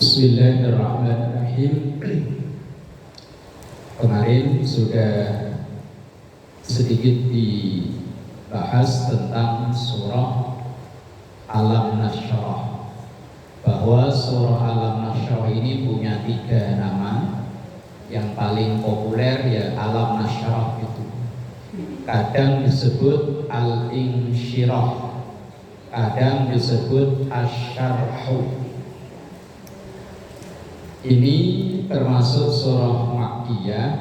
Bismillahirrahmanirrahim. Kemarin sudah sedikit dibahas tentang surah Alam-Nasyrah, bahwa surah Alam-Nasyrah ini punya 3 nama. Yang paling populer ya Alam-Nasyrah itu. Kadang disebut Al-Insyirah, kadang disebut Asy-Syarhu. Ini termasuk surah Makkiyah,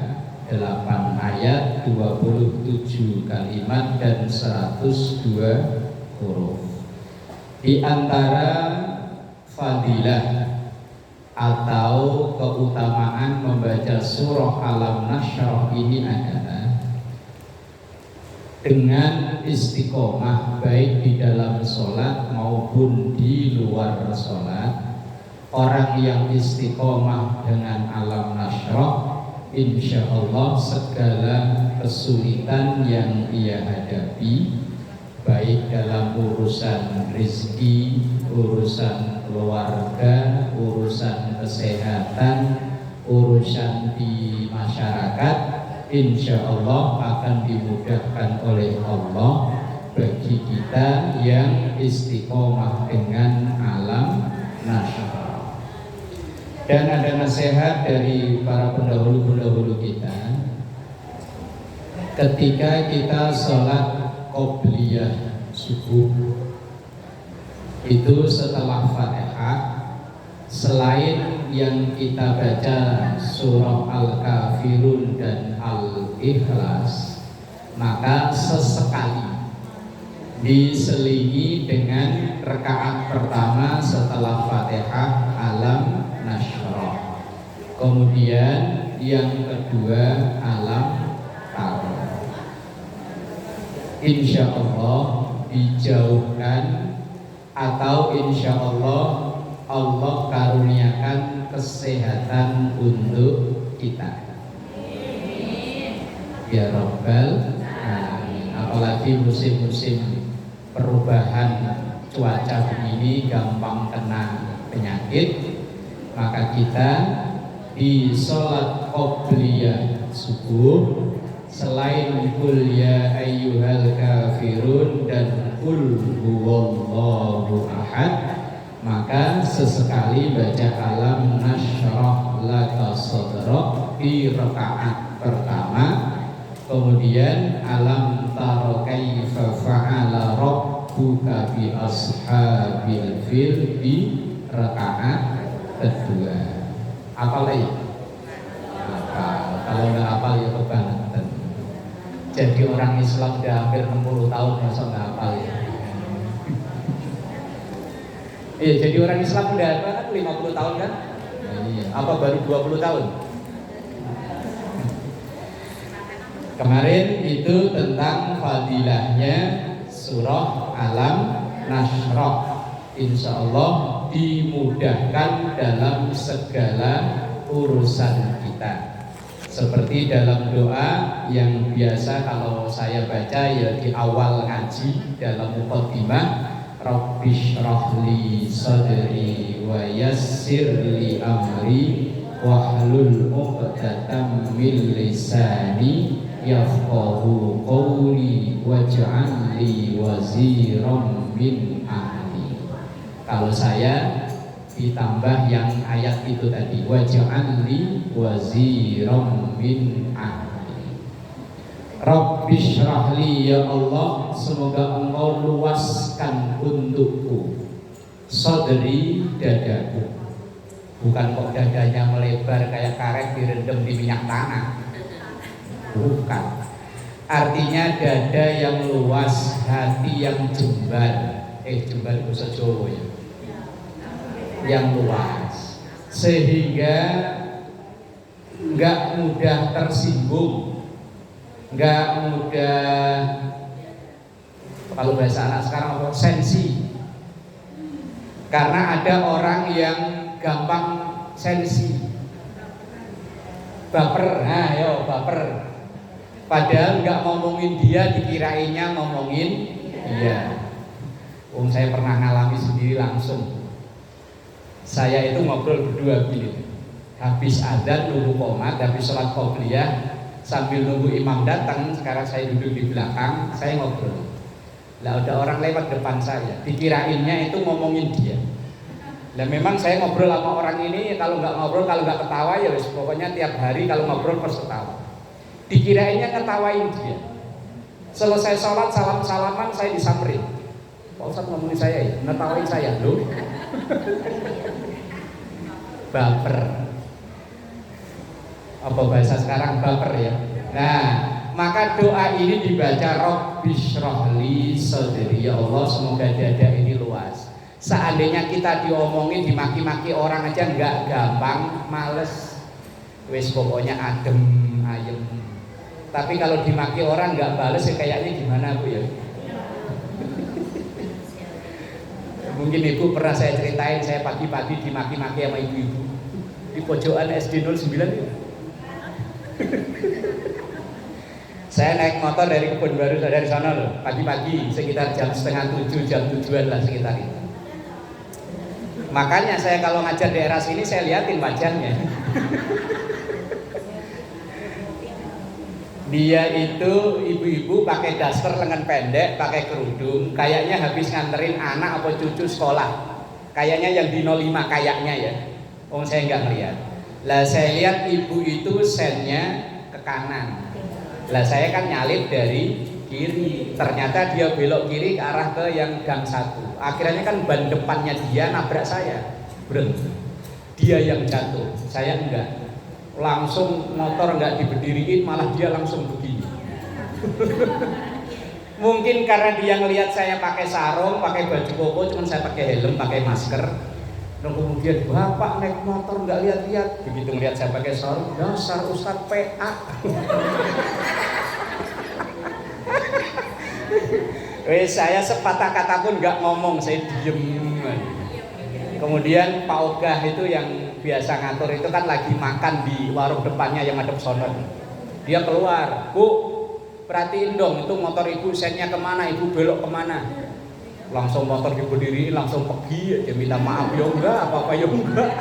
8 ayat, 27 kalimat dan 102 huruf. Di antara fadilah atau keutamaan membaca surah Alam-Nasyrah ini adalah dengan istiqomah baik di dalam sholat maupun di luar sholat. Orang yang istiqomah dengan Alam-Nasyrah, insya Allah segala kesulitan yang ia hadapi, baik dalam urusan rezeki, urusan keluarga, urusan kesehatan, urusan di masyarakat, insya Allah akan dimudahkan oleh Allah bagi kita yang istiqomah dengan Alam-Nasyrah. Dan ada nasihat dari para pendahulu-pendahulu kita, ketika kita sholat qobliyah subuh itu setelah Fatihah, selain yang kita baca surah Al-Kafirun dan Al-Ikhlas, maka sesekali diselingi dengan rakaat pertama setelah Fatihah Alam-Nasyrah, kemudian yang kedua Alam-Tara. Insya Allah dijauhkan atau insya Allah Allah karuniakan kesehatan untuk kita. Ya Rabbal Alamin. Apalagi musim-musim perubahan cuaca begini gampang kena penyakit, maka kita di sholat qobliyah subuh selain kul ya ayyuhal kafirun dan kul huwallahu ahad, maka sesekali baca Alam-Nasyrah laka sadrak di rakaat pertama, kemudian Alam tara kaifa fa'ala rabbuka bi ashabil fil di rakaat kedua. Apal ya? Kalau nggak apal ya kebangetan. Jadi orang Islam udah hampir 60 tahun masa nggak hafal ya. Iya, jadi orang Islam udah kan 50 tahun kan? Iya. Apa baru 20 tahun? Kemarin itu tentang fadilahnya surah Alam-Nasyrah. Insya Allah dimudahkan dalam segala urusan kita. Seperti dalam doa yang biasa kalau saya baca ya di awal ngaji dalam muqaddimah, Rabbishrah li sadri wa yassir li amri wahlul 'uqdatam min lisani yafqahu qawli waj'al li waziran min ahli. Kalau saya ditambah yang ayat itu tadi, waj'al li waziran min ahli. Rabbi syrah li, ya Allah, semoga Engkau luaskan untukku sadri, dadaku. Bukan kok dadanya melebar kayak karet direndam di minyak tanah, bukan. Artinya dada yang luas, hati yang jembar. Jembar bahasa Jawa ya, yang luas, sehingga nggak mudah tersinggung, nggak mudah, kalau bahasa anak sekarang apa, sensi. Karena ada orang yang gampang sensi, baper, nah yo baper. Padahal nggak ngomongin dia, dikirainnya ngomongin dia. Saya pernah ngalami sendiri langsung. Saya itu ngobrol berdua gini, habis adzan nunggu qomat, habis sholat qobliyah sambil nunggu imam datang. Sekarang saya duduk di belakang, saya ngobrol. Lah ada orang lewat depan saya, dikirainnya itu ngomongin dia. Lah memang saya ngobrol sama orang ini, kalau nggak ngobrol, kalau nggak ketawa ya wis, pokoknya tiap hari kalau ngobrol harus ketawa. Dikirainnya ketawain dia. Selesai sholat salam-salaman saya disamperin. Pak Ustadz ngomongin saya ya, ngetawain saya loh. Baper. Apa bahasa sekarang baper ya. Nah, maka doa ini dibaca Rabbi shrahli sadri, ya Allah semoga dada ini luas. Seandainya kita diomongin, dimaki-maki orang aja nggak gampang, males, wis pokoknya adem ayem. Tapi kalau dimaki orang nggak bales ya kayaknya gimana Bu ya. Mungkin Ibu pernah saya ceritain, saya pagi-pagi dimaki-maki sama ibu-ibu di pojokan SD 09 itu. Saya naik motor dari Kebun Baru, dari sana loh, pagi-pagi sekitar jam 6:30, jam 7-an lah sekitar itu. Makanya saya kalau ngajar daerah sini saya liatin wajahnya. Dia itu ibu-ibu pakai daster lengan pendek, pakai kerudung, kayaknya habis nganterin anak atau cucu sekolah. Kayaknya yang di 05 kayaknya ya. Saya nggak ngeliat. Lah saya lihat ibu itu sennya ke kanan. Lah saya kan nyalip dari kiri. Ternyata dia belok kiri ke arah ke yang gang 1. Akhirnya kan ban depannya dia nabrak saya. Berhenti. Dia yang jatuh, saya enggak. Langsung motor nggak diberdiriin, malah dia langsung begini. Mungkin karena dia ngelihat saya pakai sarung, pakai baju koko, cuman saya pakai helm, pakai masker. Dan kemudian bapak naik motor nggak lihat-lihat. Begitu ngelihat saya pakai sarung, dasar Ustadz PA. Saya sepatah kata pun nggak ngomong, saya diem. Kemudian Pak Ogah itu yang biasa ngatur itu kan lagi makan di warung depannya yang madep sono. Dia keluar, Bu, perhatiin dong itu motor ibu sennya kemana, ibu belok kemana. Langsung motor diberdiri, langsung pergi, dia minta maaf, ya enggak, apa-apa ya enggak.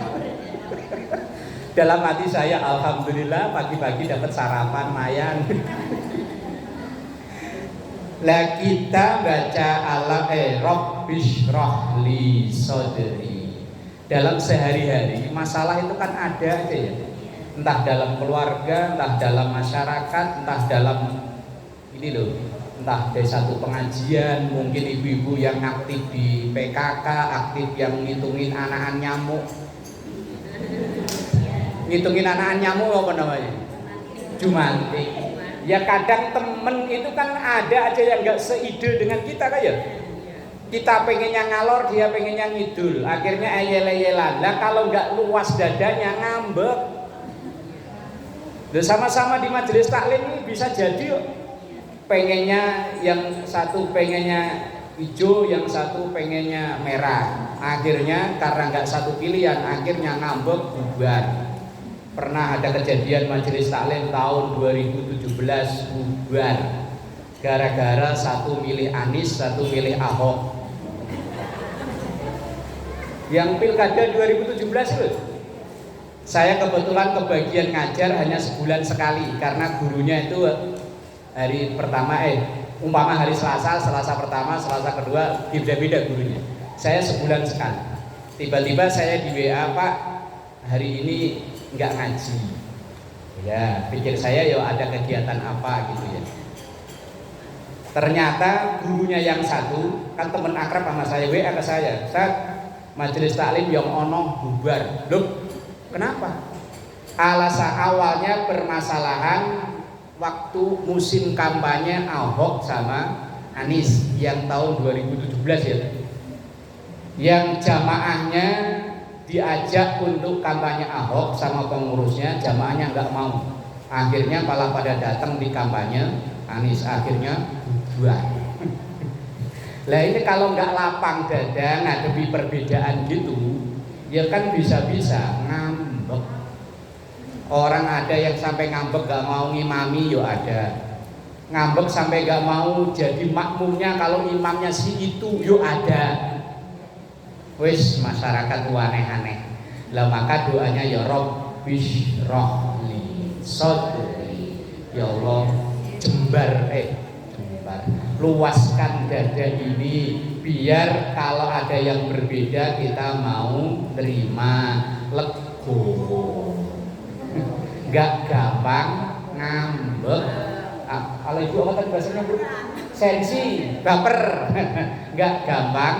Dalam hati saya, alhamdulillah pagi-pagi dapat sarapan mayan. Lah kita baca Rabbi shrahli sadri. Dalam sehari-hari masalah itu kan ada aja ya, entah dalam keluarga, entah dalam masyarakat, entah dalam ini loh, entah dari satu pengajian, mungkin ibu-ibu yang aktif di PKK, aktif yang ngitungin anakan nyamuk. Ngitungin anakan nyamuk apa namanya? Jumantik. Ya kadang temen itu kan ada aja yang nggak seide dengan kita kan ya. Kita pengennya ngalor, dia pengennya ngidul, akhirnya ayel-ayelan. Lah kalau nggak luas dadanya ngambek. Sama-sama di majelis taklim ini bisa jadi yuk. Pengennya yang satu pengennya hijau, yang satu pengennya merah. Akhirnya karena nggak satu pilihan, akhirnya ngambek bubar. Pernah ada kejadian majelis taklim tahun 2017 bubar. Gara-gara satu milih Anies, satu milih Ahok. Yang pilkada 2017 itu saya kebetulan kebagian ngajar hanya sebulan sekali karena gurunya itu hari pertama umpama hari Selasa pertama, Selasa kedua beda-beda gurunya. Saya sebulan sekali. Tiba-tiba saya di WA, Pak, hari ini nggak ngaji. Ya, pikir saya ya ada kegiatan apa gitu ya. Ternyata gurunya yang satu kan teman akrab sama saya, WA ke saya, Ustaz, majelis taklim yang ono bubar. Loh, kenapa? Alasan awalnya permasalahan waktu musim kampanye Ahok sama Anies yang tahun 2017 ya. Yang jamaahnya diajak untuk kampanye Ahok sama pengurusnya, jamaahnya nggak mau. Akhirnya malah pada datang di kampanye Anies, akhirnya bubar. Lah ini kalau nggak lapang dada ngadepi perbedaan gitu, ya kan bisa-bisa ngambek. Orang ada yang sampai ngambek gak mau ngimami, yo ada. Ngambek sampai gak mau jadi makmumnya kalau imamnya si itu, yo ada. Wis masyarakat aneh-aneh. Lah maka doanya ya Rabbish rohli sodri, ya Allah jembar luaskan dada ini biar kalau ada yang berbeda kita mau terima, lego, nggak gampang ngambek. Kalau ibu apa tadi bahasanya bu? Sensi, baper, nggak gampang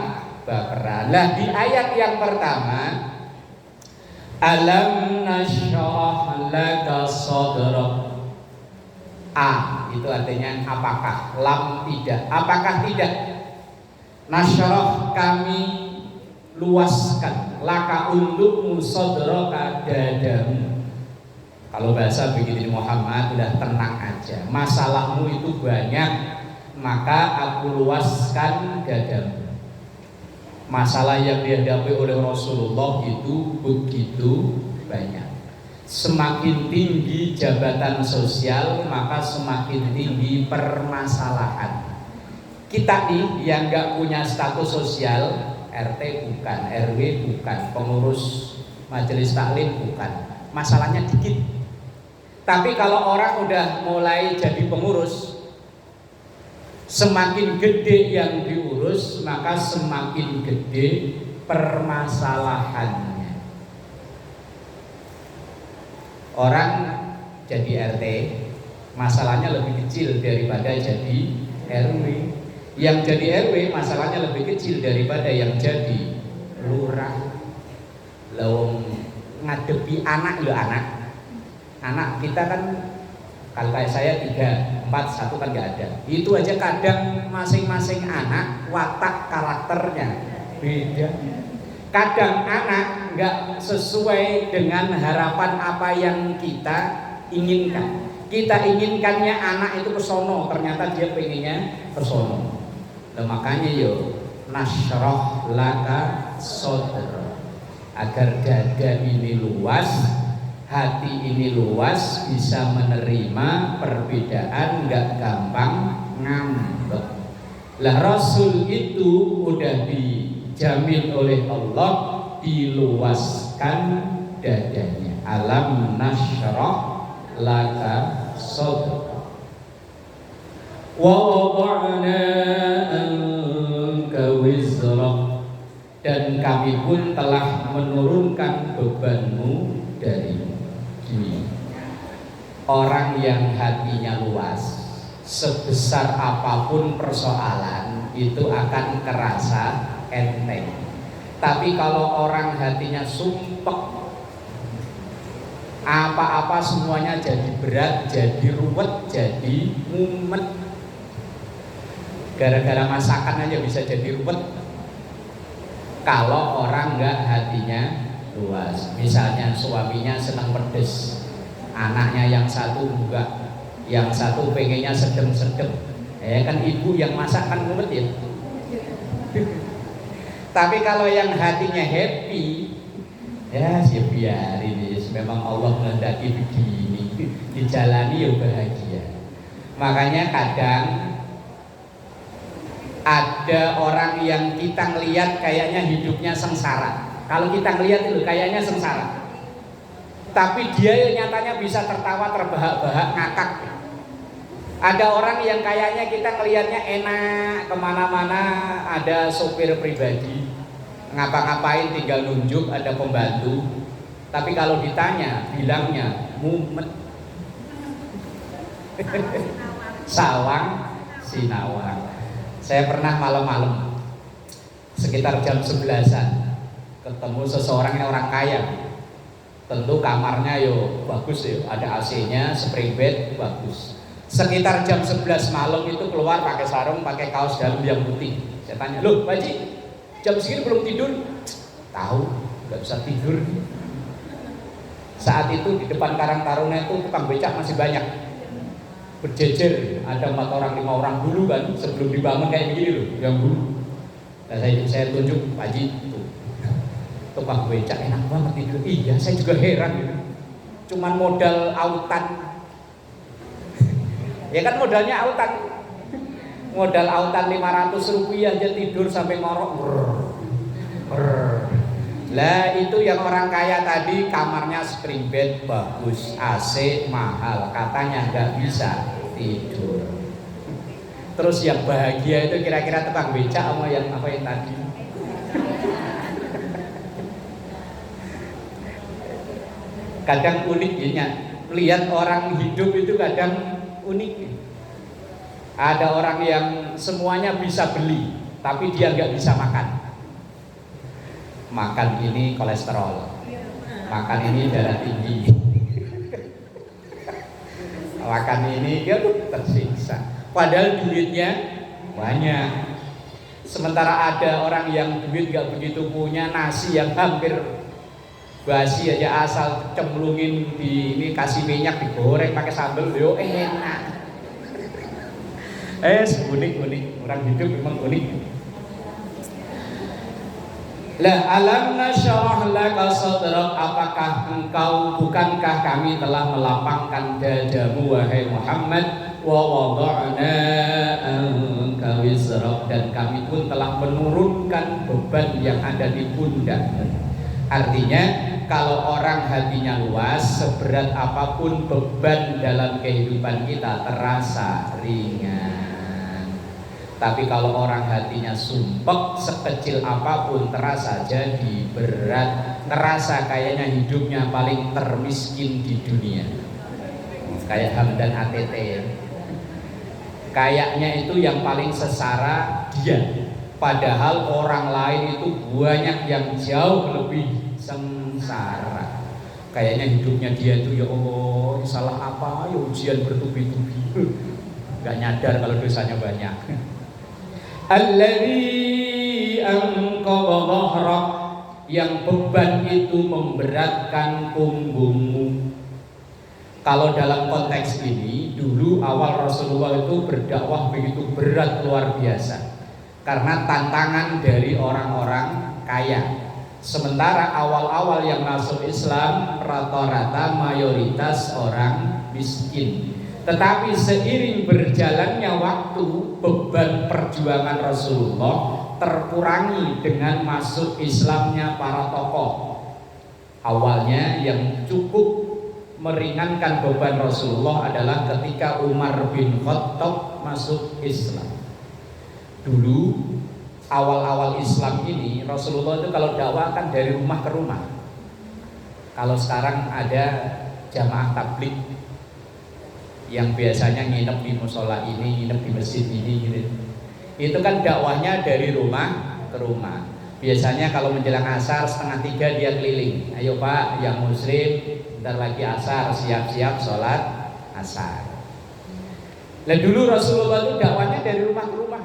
baperan. Lah di ayat yang pertama, alam nashrah laka sadrak. Itu artinya apakah, lam tidak, apakah tidak. Nashrah kami luaskan, laka untukmu sadraka dadamu. Kalau bahasa begini Muhammad, udah tenang aja, masalahmu itu banyak, maka aku luaskan dadamu. Masalah yang dihadapi oleh Rasulullah itu begitu banyak. Semakin tinggi jabatan sosial, maka semakin tinggi permasalahan. Kita nih yang gak punya status sosial, RT bukan, RW bukan, pengurus majelis taklim bukan, masalahnya dikit. Tapi kalau orang udah mulai jadi pengurus, semakin gede yang diurus, maka semakin gede permasalahannya. Orang jadi RT, masalahnya lebih kecil daripada jadi RW. Yang jadi RW masalahnya lebih kecil daripada yang jadi lurah. Lalu ngadepi anak, anak kita kan, kalau kayak saya 3, 4, 1 kan nggak ada. Itu aja kadang masing-masing anak watak karakternya beda. Kadang anak nggak sesuai dengan harapan apa yang kita inginkan. Kita inginkannya anak itu kesono, ternyata dia pengennya kesono. Nah, makanya yo nasroh laka sodro, agar dada ini luas, hati ini luas, bisa menerima perbedaan, nggak gampang ngambek. Lah Rasul itu udah dijamin oleh Allah diluaskan dadanya. Alam nasroh laka sodro wa wada'na anka wizrak, dan kami pun telah menurunkan bebanmu darimu. Gini, orang yang hatinya luas, sebesar apapun persoalan itu akan kerasa enteng. Tapi kalau orang hatinya sumpek, apa-apa semuanya jadi berat, jadi ruwet, jadi mumet. Gara-gara masakan aja bisa jadi ruwet. Kalau orang nggak hatinya luas, misalnya suaminya senang pedes, anaknya yang satu enggak, yang satu pengennya sedem-sedem, kan ibu yang masak kan mumet ya. Tapi kalau yang hatinya happy, ya sih biarin, memang Allah menghendaki begini, dijalani ya bahagia. Makanya kadang ada orang yang kita ngelihat kayaknya hidupnya sengsara. Kalau kita ngelihat itu kayaknya sengsara, tapi dia nyatanya bisa tertawa terbahak-bahak ngakak. Ada orang yang kayaknya kita ngelihatnya enak, kemana-mana ada sopir pribadi, ngapa-ngapain tinggal nunjuk, ada pembantu. Tapi kalau ditanya, bilangnya mumet. Sawang sinawang. Saya pernah malam-malam sekitar jam 11-an ketemu seseorang yang orang kaya. Tentu kamarnya yo bagus yo, ada AC-nya, spring bed bagus. Sekitar jam 11 malam itu keluar pakai sarung, pakai kaos dalam yang putih. Saya tanya, "Loh, Pak Haji, jam segini belum tidur?" "Tahu, nggak bisa tidur." Saat itu di depan Karang Taruna itu tukang becak masih banyak, berjejer, ada 4 orang 5 orang dulu kan, sebelum dibangun kayak begini loh, yang dulu. Nah, saya tunjuk, "Pak Haji, tuh tukang becak enak banget tidur." Iya, saya juga heran gitu. Cuman modal autan. Ya kan modalnya autan. Modal autan 500 rupiah aja tidur sampai ngorok. Lah itu yang orang kaya tadi kamarnya spring bed bagus, AC mahal, katanya nggak bisa tidur. Terus yang bahagia itu kira-kira tukang becak sama yang apa yang tadi? Kadang uniknya, lihat orang hidup itu kadang unik. Ada orang yang semuanya bisa beli, tapi dia nggak bisa makan. Makan ini kolesterol, makan ini darah tinggi, makan ini dia tersiksa. Padahal duitnya banyak. Sementara ada orang yang duit nggak begitu punya, nasi yang hampir basi aja asal cemplungin di ini kasih minyak digoreng pakai sambal, yo enak. Unik orang hidup memang unik. La alam nasyarah laka sadrak, apakah engkau, bukankah kami telah melapangkan dadamu wahai Muhammad, wa wada'na anka wizrak, dan kami pun telah menurunkan beban yang ada di pundak. Artinya kalau orang hatinya luas, seberat apapun beban dalam kehidupan kita terasa ringan. Tapi kalau orang hatinya sumpek, sekecil apapun terasa jadi berat, terasa kayaknya hidupnya paling termiskin di dunia. Kayak Hamdan ATT ya. Kayaknya itu yang paling sesara dia, padahal orang lain itu banyak yang jauh lebih sengsara. Kayaknya hidupnya dia itu ya Allah, salah apa ya ujian bertubi-tubi, gak nyadar kalau dosanya banyak. Alladzi anqadha dhahrak, yang beban itu memberatkan punggungmu. Kalau dalam konteks ini, dulu awal Rasulullah itu berdakwah begitu berat luar biasa karena tantangan dari orang-orang kaya. Sementara awal-awal yang masuk Islam rata-rata mayoritas orang miskin. Tetapi seiring berjalannya waktu, beban perjuangan Rasulullah terkurangi dengan masuk Islamnya para tokoh. Awalnya yang cukup meringankan beban Rasulullah adalah ketika Umar bin Khattab masuk Islam. Dulu awal-awal Islam ini Rasulullah itu kalau dakwah kan dari rumah ke rumah. Kalau sekarang ada jamaah tabligh yang biasanya nginep di musola ini, nginep di masjid ini gitu. Itu kan dakwahnya dari rumah ke rumah. Biasanya kalau menjelang asar 2:30 dia keliling. Ayo Pak, yang muslim, bentar lagi asar, siap-siap sholat asar. Nah dulu Rasulullah itu dakwahnya dari rumah ke rumah,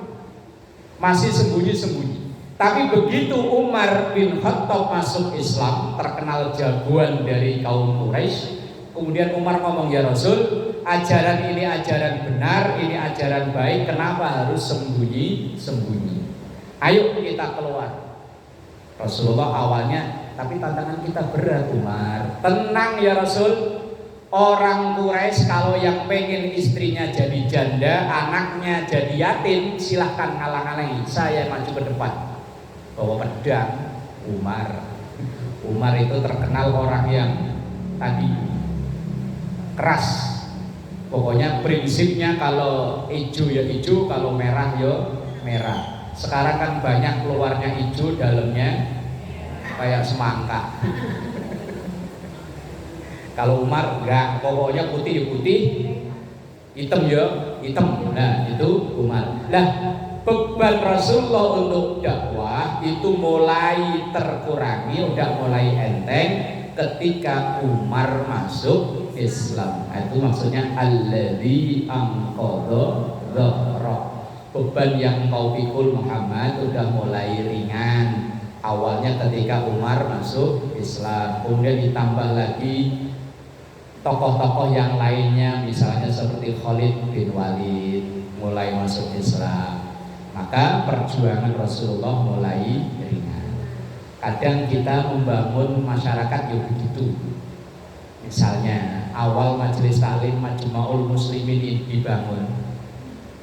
masih sembunyi-sembunyi. Tapi begitu Umar bin Khattab masuk Islam, terkenal jagoan dari kaum Quraisy, kemudian Umar ngomong, ya Rasul, ajaran ini ajaran benar, ini ajaran baik, kenapa harus sembunyi-sembunyi? Ayo kita keluar. Rasulullah awalnya, tapi tantangan kita berat Umar. Tenang ya Rasul, orang Quraisy kalau yang pengen istrinya jadi janda, anaknya jadi yatim, silahkan ngalang-alangi, saya maju ke depan bawa pedang. Umar itu terkenal orang yang tadi keras. Pokoknya prinsipnya kalau hijau ya hijau, kalau merah ya merah. Sekarang kan banyak keluarnya hijau, dalamnya kayak semangka. Kalau Umar enggak, pokoknya putih ya putih, hitam ya hitam. Nah itu Umar. Nah beban Rasulullah untuk dakwah itu mulai terkurangi, udah mulai enteng ketika Umar masuk Islam. Itu maksudnya alladzi anqadha dhahrak, beban yang kau pikul Muhammad udah mulai ringan. Awalnya ketika Umar masuk Islam, kemudian ditambah lagi tokoh-tokoh yang lainnya, misalnya seperti Khalid bin Walid mulai masuk Islam, maka perjuangan Rasulullah mulai ringan. Kadang kita membangun masyarakat yang begitu. Misalnya awal majelis taklim Majma'ul Muslimin dibangun,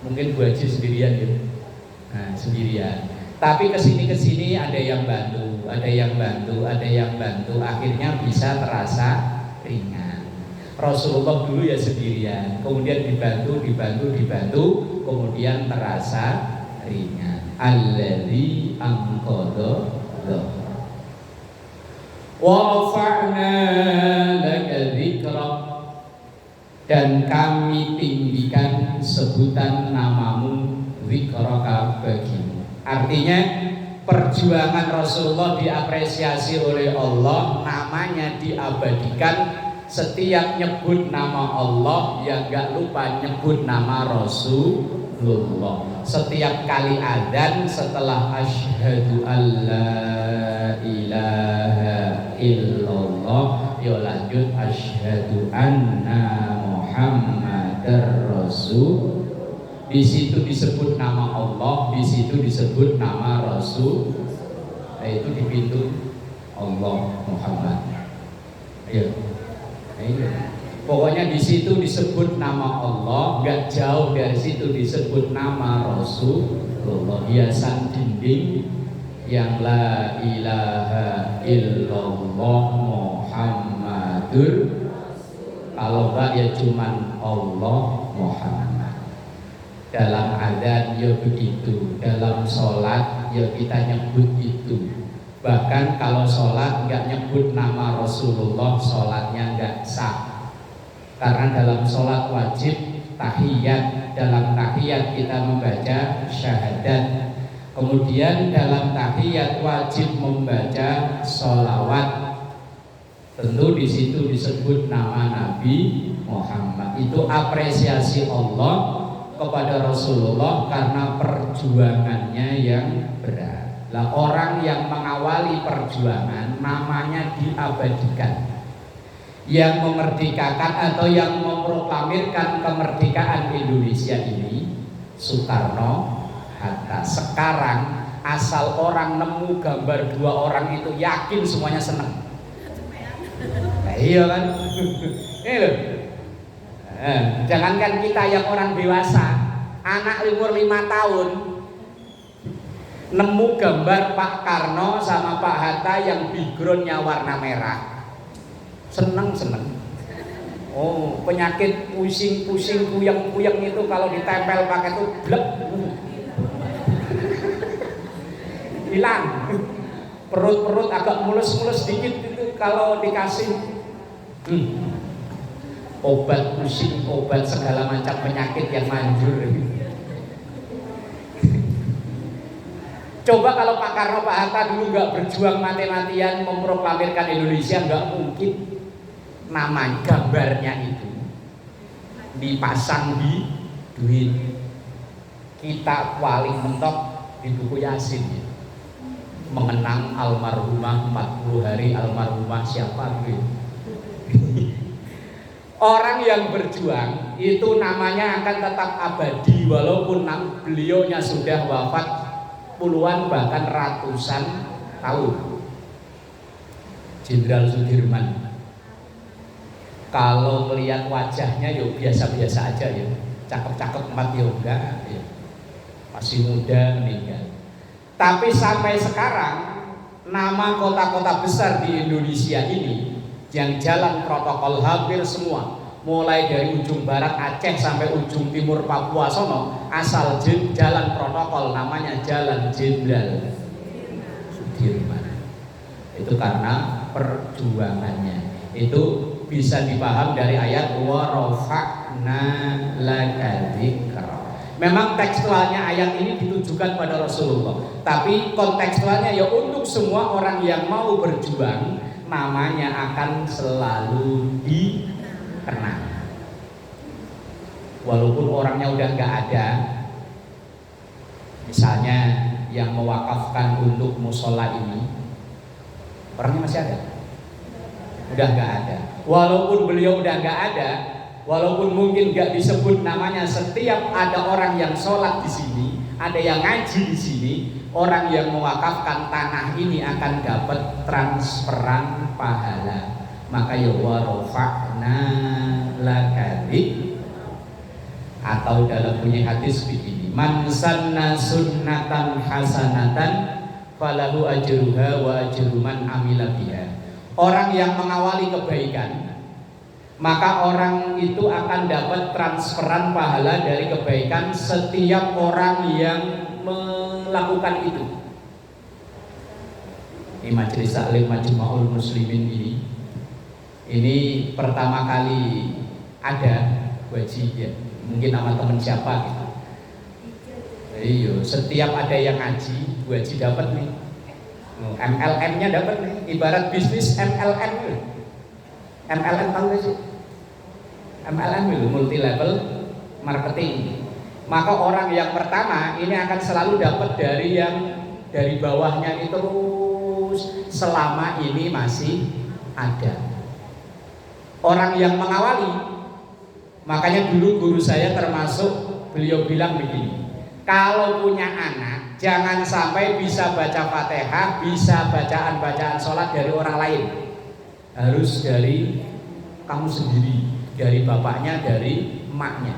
mungkin Bu Haji sendirian ya, nah, sendirian. Tapi kesini ada yang bantu. ada yang bantu, ada yang bantu, akhirnya bisa terasa ringan. Rasulullah dulu ya sendirian, kemudian dibantu, kemudian terasa ringan. Alladzi anqadha dhahrak wa rafa'na laka dzikrak, dan kami tinggikan sebutan namamu, dzikraka bagimu. Artinya perjuangan Rasulullah diapresiasi oleh Allah, namanya diabadikan. Setiap nyebut nama Allah ya gak lupa nyebut nama Rasulullah. Setiap kali adzan setelah asyhadu alla ilaha illallah ya lanjut asyhadu anna Muhammadar Rasul. Di situ disebut nama Allah, di situ disebut nama Rasul. Itu di pintu Allah Muhammad. Ayo. Pokoknya di situ disebut nama Allah, nggak jauh dari situ disebut nama Rasulullah. Hiasan dinding yang la ilaha illallah Muhammadur, kalau enggak ya cuman Allah Muhammad. Dalam adzan ya begitu, dalam sholat ya kita nyebut itu. Bahkan kalau sholat nggak nyebut nama Rasulullah, sholatnya nggak sah. Karena dalam sholat wajib tahiyat, dalam tahiyat kita membaca syahadat. Kemudian dalam tahiyat wajib membaca sholawat. Tentu di situ disebut nama Nabi Muhammad. Itu apresiasi Allah kepada Rasulullah karena perjuangannya yang berat. Lah orang yang mengawali perjuangan namanya diabadikan. Yang memerdekakan atau yang memproklamirkan kemerdekaan Indonesia ini Soekarno, Hatta. Sekarang asal orang nemu gambar dua orang itu yakin semuanya seneng. Nah, iya kan? Ini loh. Jangankan kita yang orang dewasa, anak umur 5 tahun nemu gambar Pak Karno sama Pak Hatta yang backgroundnya warna merah, seneng. Oh, penyakit pusing-pusing, puyeng-puyeng itu kalau ditempel pakai itu blek, hilang. Perut agak mulus-mulus dikit itu kalau dikasih obat pusing, obat segala macam penyakit yang manjur. Coba kalau Pak Karno, Pak Hatta dulu nggak berjuang mati-matian memproklamirkan Indonesia, nggak mungkin nama gambarnya itu dipasang di duit. Kita paling mentok di buku Yasin ya. Mengenang almarhumah 40 hari almarhumah siapa gitu. Orang yang berjuang itu namanya akan tetap abadi walaupun beliaunya sudah wafat puluhan bahkan ratusan tahun. Jenderal Sudirman, kalau melihat wajahnya ya biasa-biasa aja ya, cakep-cakep mat ya enggak ya. Masih muda meninggal. Tapi sampai sekarang nama kota-kota besar di Indonesia ini yang jalan protokol hampir semua, mulai dari ujung barat Aceh sampai ujung timur Papua sono, asal jalan protokol namanya Jalan Jenderal Sudirman. Itu karena perjuangannya. Itu bisa dipaham dari ayat wa rafa'na laka dzikra. Memang tekstualnya ayat ini ditujukan pada Rasulullah, tapi kontekstualnya ya untuk semua orang yang mau berjuang, namanya akan selalu dikenang. Walaupun orangnya udah nggak ada, misalnya yang mewakafkan untuk musola ini, orangnya masih ada? Udah nggak ada. Walaupun beliau udah nggak ada, walaupun mungkin nggak disebut namanya, setiap ada orang yang sholat di sini, ada yang ngaji di sini, orang yang mewakafkan tanah ini akan dapat transferan pahala. Maka ya warofa'na lakadik, atau dalam bunyi hadis begini, man sanna sunnatan hasanatan falahu ajruha wa ajru man amila biha. Orang yang mengawali kebaikan, maka orang itu akan dapat transferan pahala dari kebaikan setiap orang yang melakukan itu. Ini majelis taklim Majma'ul Muslimin ini pertama kali ada wajib ya. Mungkin nama teman siapa gitu. Iya, setiap ada yang ngaji, wajib dapat nih. MLM-nya dapat nih. Ibarat bisnis MLM nih. MLM tahu gak sih? MLM itu multi level marketing. Maka orang yang pertama ini akan selalu dapat dari bawahnya itu terus selama ini masih ada. Orang yang mengawali, makanya dulu guru saya termasuk beliau bilang begini, kalau punya anak jangan sampai bisa baca Fatihah, bisa bacaan-bacaan sholat dari orang lain, harus dari kamu sendiri, dari bapaknya, dari emaknya.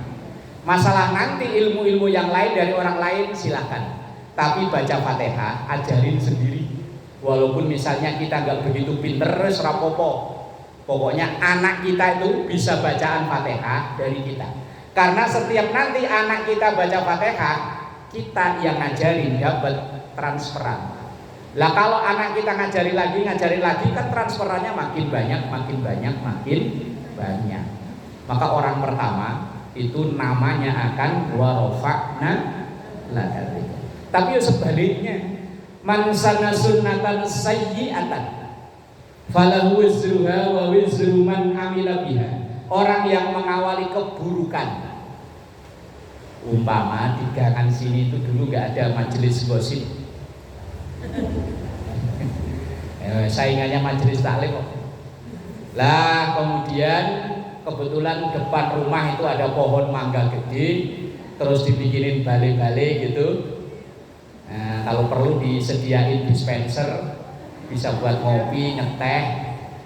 Masalah nanti ilmu-ilmu yang lain dari orang lain silahkan, tapi baca Fatihah ajarin sendiri. Walaupun misalnya kita nggak begitu pinter, serapopo, pokoknya anak kita itu bisa bacaan Fatihah dari kita. Karena setiap nanti anak kita baca Fatihah, kita yang ngajarin dapat transferan. Lah kalau anak kita ngajari lagi kan transferannya makin banyak. Maka orang pertama itu namanya akan warofa'na laka. Tapi sebaliknya, man sanna sunnatan sayyi'atan falahu wizruha wa wizru man amila biha. Orang yang mengawali keburukan, umpama di gangan sini itu dulu nggak ada majelis gosip, saingannya majelis taklim kok. Lah kemudian kebetulan depan rumah itu ada pohon mangga gede, terus dibikinin bale-bale gitu. Nah, kalau perlu disediain dispenser, bisa buat ngopi, ngeteh.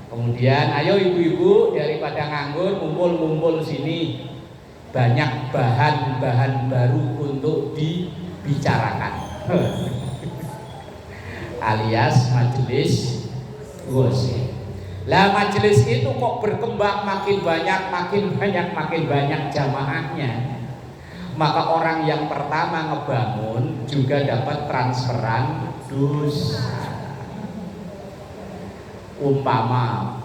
Kemudian ayo ibu-ibu daripada nganggur ngumpul sini, banyak bahan-bahan baru untuk dibicarakan. Alias majelis gosip. Lah majelis itu kok berkembang makin banyak jamaahnya. Maka orang yang pertama ngebangun juga dapat transferan dosa. Umpama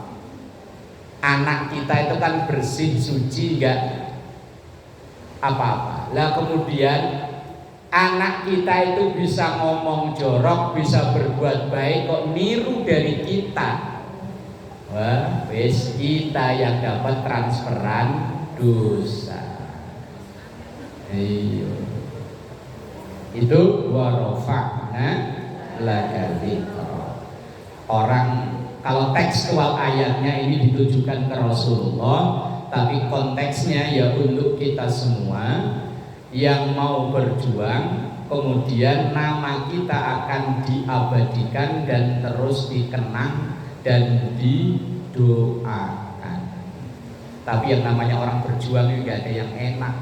anak kita itu kan bersih, suci, enggak apa-apa. Lah kemudian anak kita itu bisa ngomong jorok, bisa berbuat baik, kok niru dari kita. Wah, wis kita yang dapat transferan dosa. Iya. Itu warofa'na laka dzikra. Orang kalau tekstual ayatnya ini ditujukan ke Rasulullah, tapi konteksnya ya untuk kita semua yang mau berjuang, kemudian nama kita akan diabadikan dan terus dikenang dan didoakan. Tapi yang namanya orang berjuang itu gak ada yang enak.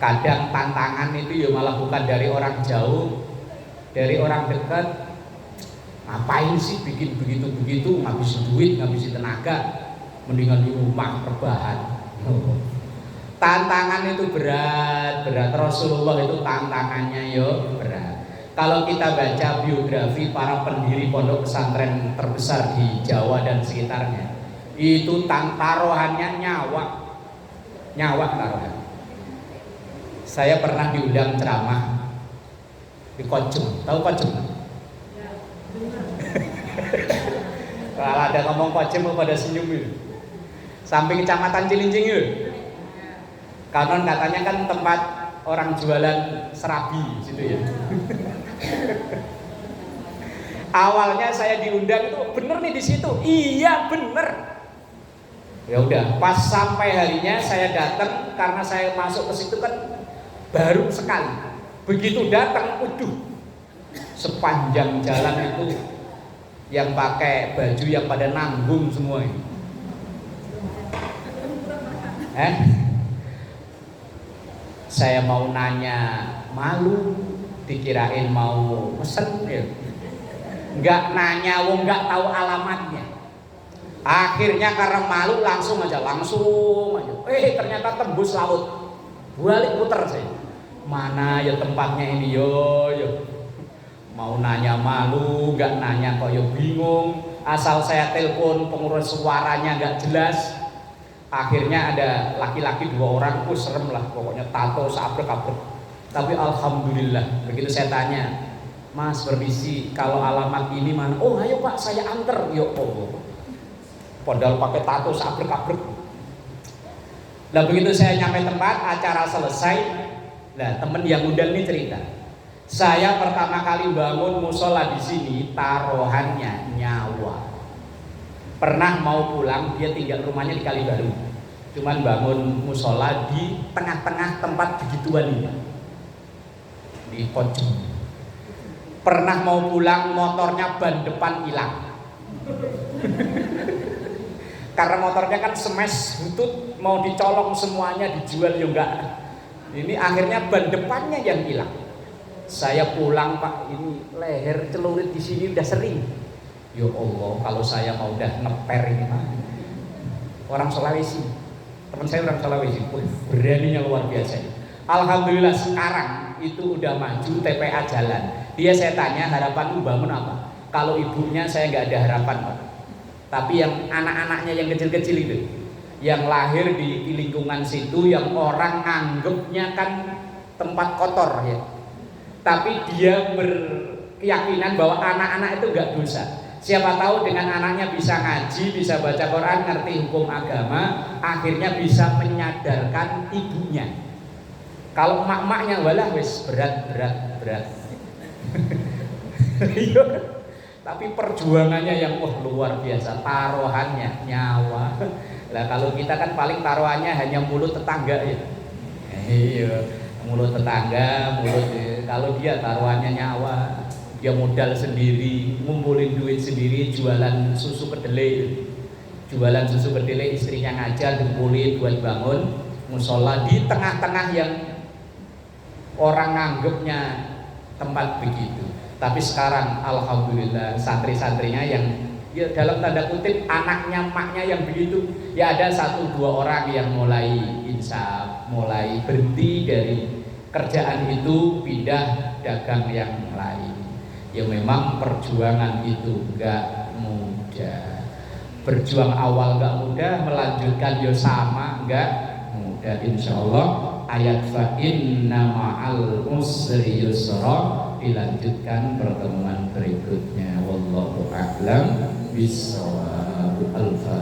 Kadang tantangan itu ya malah bukan dari orang jauh, dari orang dekat. Ngapain sih bikin begitu, ngabisin duit, ngabisin tenaga, mendingan di rumah rebahan. Tantangan itu berat. Rasulullah itu tantangannya yo berat. Kalau kita baca biografi para pendiri pondok pesantren terbesar di Jawa dan sekitarnya, itu taruhannya nyawa taruhan. Saya pernah diundang ceramah di Kojem, tahu Kojem? Kalau ada ngomong Kojem pada senyum itu. Samping kecamatan Cilincing itu. Konon katanya kan tempat orang jualan serabi situ ya. Awalnya saya diundang itu bener nih di situ. Iya bener. Ya udah, pas sampai harinya saya datang karena saya masuk ke situ kan baru sekali. Begitu datang, sepanjang jalan itu yang pakai baju yang pada nanggung semua ini. Saya mau nanya malu, dikirain mau pesen ya. Nggak nanya, wong nggak tahu alamatnya. Akhirnya karena malu langsung aja. Ternyata tembus laut. Balik puter sih. Mana ya tempatnya ini yo. Mau nanya malu, nggak nanya kok yo bingung. Asal saya telepon pengurus suaranya nggak jelas. Akhirnya ada laki-laki 2 orang, serem lah pokoknya, tato seabrek-abrek. Tapi alhamdulillah begitu saya tanya, Mas permisi, kalau alamat ini mana? Oh ayo Pak, saya anter. Yo padahal pakai tato seabrek-abrek. Nah begitu saya nyampe tempat, acara selesai. Nah temen yang undang ini cerita, saya pertama kali bangun musola di sini taruhannya nyawa. Pernah mau pulang, dia tinggal rumahnya di Kalibaru, cuman bangun musola di tengah-tengah tempat begituan ini, di pojok. Pernah mau pulang, motornya ban depan hilang. Karena motornya kan smash butut, mau dicolong semuanya, dijual ya enggak. Ini akhirnya ban depannya yang hilang. Saya pulang Pak, ini leher celurit di sini udah sering. Ya Allah, kalau saya mau udah ngeper ini Pak. Orang Sulawesi, teman saya orang Sulawesi, beraninya luar biasa. Alhamdulillah sekarang itu udah maju TPA jalan. Dia saya tanya harapanmu bangun apa? Kalau ibunya saya nggak ada harapan Pak. Tapi yang anak-anaknya yang kecil-kecil itu, yang lahir di lingkungan situ, yang orang nganggepnya kan tempat kotor ya. Tapi dia berkeyakinan bahwa anak-anak itu nggak dosa. Siapa tahu dengan anaknya bisa ngaji, bisa baca Quran, ngerti hukum agama, akhirnya bisa menyadarkan ibunya. Kalau emak-emaknya walah wis berat. Tapi perjuangannya yang luar biasa, taruhannya nyawa. Lah kalau kita kan paling taruhannya hanya mulut tetangga ya. Iya, mulut tetangga, kalau dia taruhannya nyawa. Dia modal sendiri, ngumpulin duit sendiri, jualan susu kedelai. Jualan susu kedelai, istrinya ngajar, ngumpulin buat bangun musola di tengah-tengah yang orang nganggepnya tempat begitu. Tapi sekarang alhamdulillah santri-santrinya yang ya dalam tanda kutip anaknya maknya yang begitu, ya ada 1-2 orang yang mulai insaf, mulai berhenti dari kerjaan itu, pindah dagang yang lain. Ya memang perjuangan itu enggak mudah. Berjuang awal enggak mudah, melanjutkan ya sama enggak mudah. Insyaallah ayat fa inna ma'al usri yusra dilanjutkan pertemuan berikutnya. Wallahu a'lam bishawab. Al-Fatihah.